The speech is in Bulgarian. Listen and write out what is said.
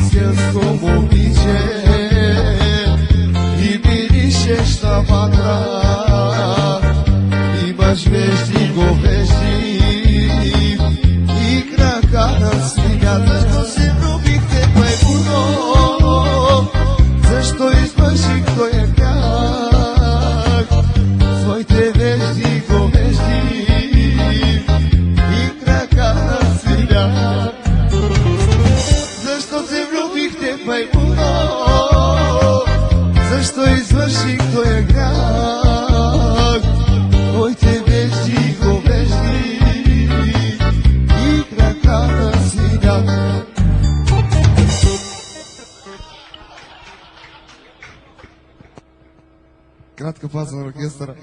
истинско момиче и миришеш на ватра. Имаш вежди, говежди и крака на свиня. Защо се влюбихте, маймуно? Защо извърших тоя грях? Своите вежди, говежди и крака на свиня. Защо се влюбихте, маймуно? Защо извърших тоя грях? Твоите вежди, говежди и крака на свиня. Кратка пауза на оркестъра.